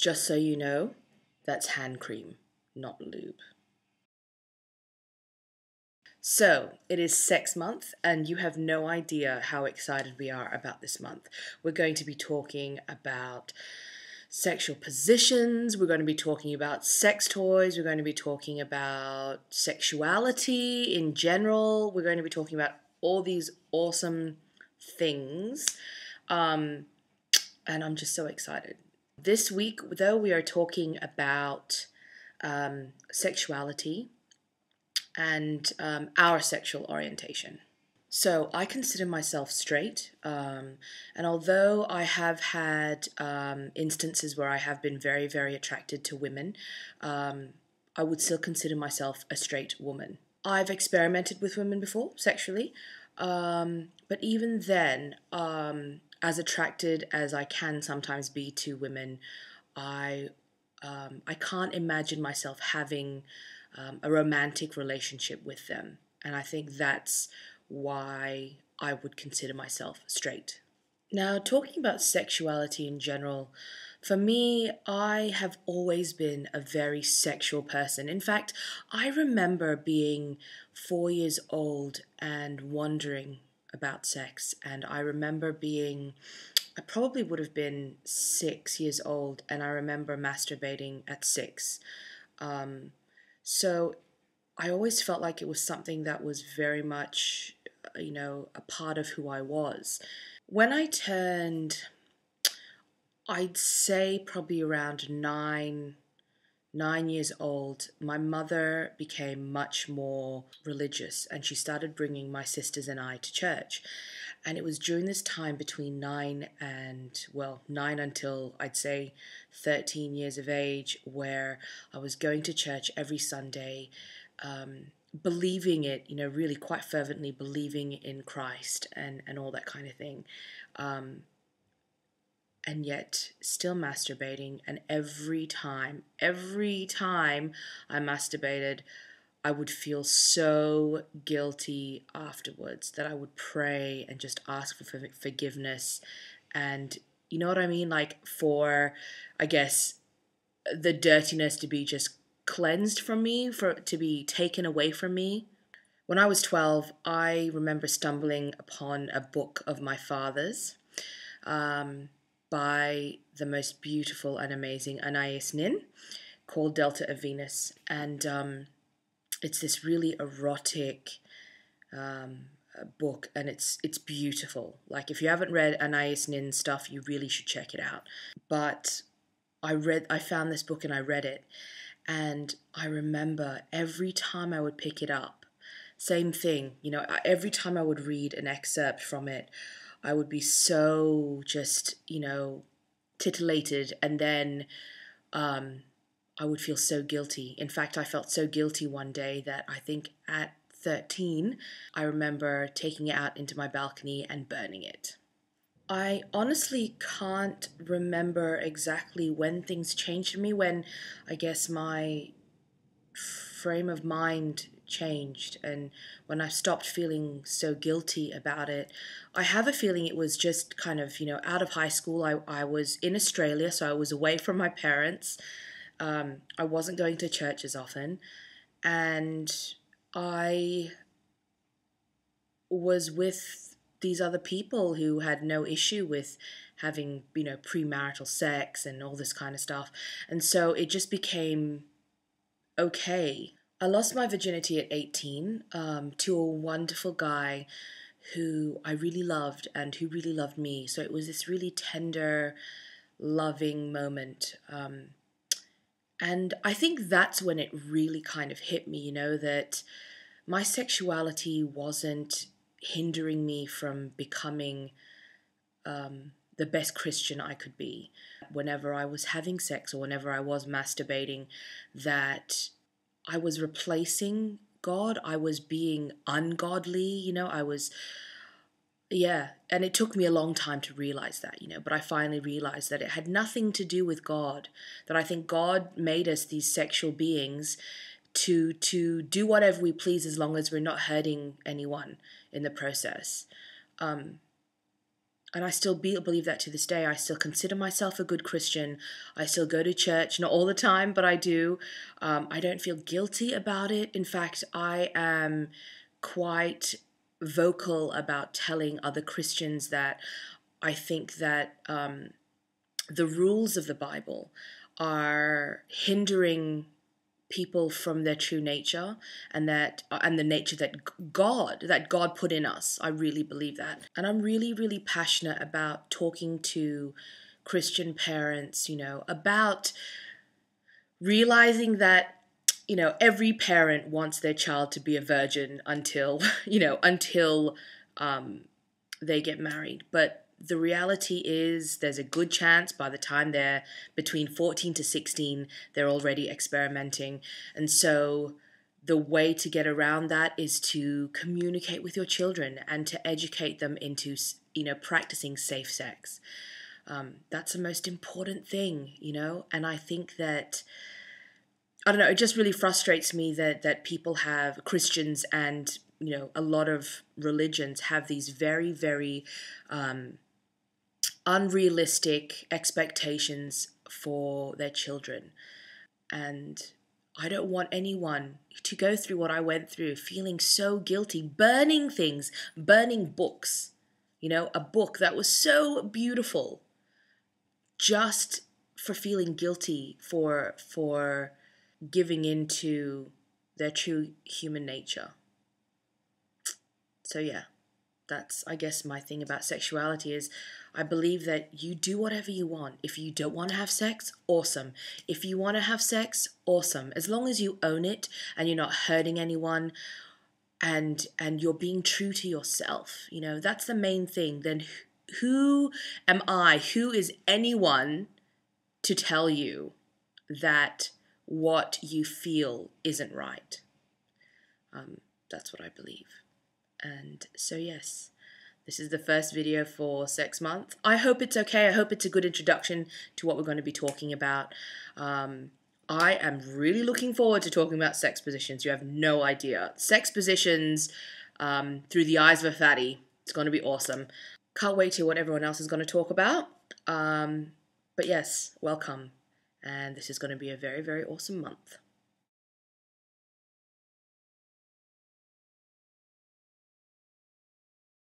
Just so you know, that's hand cream, not lube. So, it is Sex Month, and you have no idea how excited we are about this month. We're going to be talking about sexual positions, we're going to be talking about sex toys, we're going to be talking about sexuality in general, we're going to be talking about all these awesome things, and I'm just so excited. This week, though, we are talking about sexuality and our sexual orientation. So I consider myself straight, and although I have had instances where I have been very, very attracted to women, I would still consider myself a straight woman. I've experimented with women before, sexually, but even then, as attracted as I can sometimes be to women, I can't imagine myself having a romantic relationship with them. And I think that's why I would consider myself straight. Now, talking about sexuality in general, for me, I have always been a very sexual person. In fact, I remember being 4 years old and wondering about sex. And I remember I probably would have been 6 years old, and I remember masturbating at 6. So I always felt like it was something that was very much, a part of who I was. When I turned, I'd say probably around 9 years old, my mother became much more religious, and she started bringing my sisters and I to church. And it was during this time between 9 until I'd say 13 years of age, where I was going to church every Sunday, believing it, really quite fervently believing in Christ and all that kind of thing. And yet still masturbating. And every time I masturbated, I would feel so guilty afterwards that I would pray and just ask for forgiveness. And you know what I mean? Like, for, I guess, the dirtiness to be just cleansed from me, for it to be taken away from me. When I was 12, I remember stumbling upon a book of my father's by the most beautiful and amazing Anais Nin, called Delta of Venus. And it's this really erotic book, and it's beautiful. Like, if you haven't read Anais Nin's stuff, you really should check it out. But I found this book and I read it, and I remember every time I would pick it up, same thing, every time I would read an excerpt from it, I would be so just, titillated, and then I would feel so guilty. In fact, I felt so guilty one day that I think at 13, I remember taking it out into my balcony and burning it. I honestly can't remember exactly when things changed for me, when I guess my frame of mind changed and when I stopped feeling so guilty about it. I have a feeling it was just kind of, out of high school. I was in Australia, so I was away from my parents. I wasn't going to church as often, and I was with these other people who had no issue with having, premarital sex and all this kind of stuff. And so it just became okay. I lost my virginity at 18 to a wonderful guy who I really loved and who really loved me. So it was this really tender, loving moment. And I think that's when it really kind of hit me, that my sexuality wasn't hindering me from becoming the best Christian I could be. Whenever I was having sex or whenever I was masturbating, that I was replacing God. I was being ungodly, and it took me a long time to realize that, but I finally realized that it had nothing to do with God, that I think God made us these sexual beings to do whatever we please as long as we're not hurting anyone in the process. And I still believe that to this day. I still consider myself a good Christian. I still go to church, not all the time, but I do. I don't feel guilty about it. In fact, I am quite vocal about telling other Christians that I think that the rules of the Bible are hindering people from their true nature, and the nature that God put in us. I really believe that. And I'm really passionate about talking to Christian parents, about realizing that every parent wants their child to be a virgin until until they get married. But the reality is there's a good chance by the time they're between 14 to 16, they're already experimenting. And so the way to get around that is to communicate with your children and to educate them into, practicing safe sex. That's the most important thing, and I think that, I don't know, it just really frustrates me that people have, Christians and, a lot of religions have these very, very unrealistic expectations for their children. And I don't want anyone to go through what I went through, feeling so guilty, burning things, burning books, a book that was so beautiful, just for feeling guilty for giving into their true human nature. So yeah, that's, I guess, my thing about sexuality is I believe that you do whatever you want. If you don't want to have sex, awesome. If you want to have sex, awesome. As long as you own it and you're not hurting anyone, and you're being true to yourself, that's the main thing. Then who am I? Who is anyone to tell you that what you feel isn't right? That's what I believe. And so yes, this is the first video for Sex Month. I hope it's okay. I hope it's a good introduction to what we're going to be talking about. I am really looking forward to talking about sex positions. You have no idea. Sex positions through the eyes of a fatty. It's going to be awesome. Can't wait to hear what everyone else is going to talk about. But yes, welcome. And this is going to be a very, very awesome month.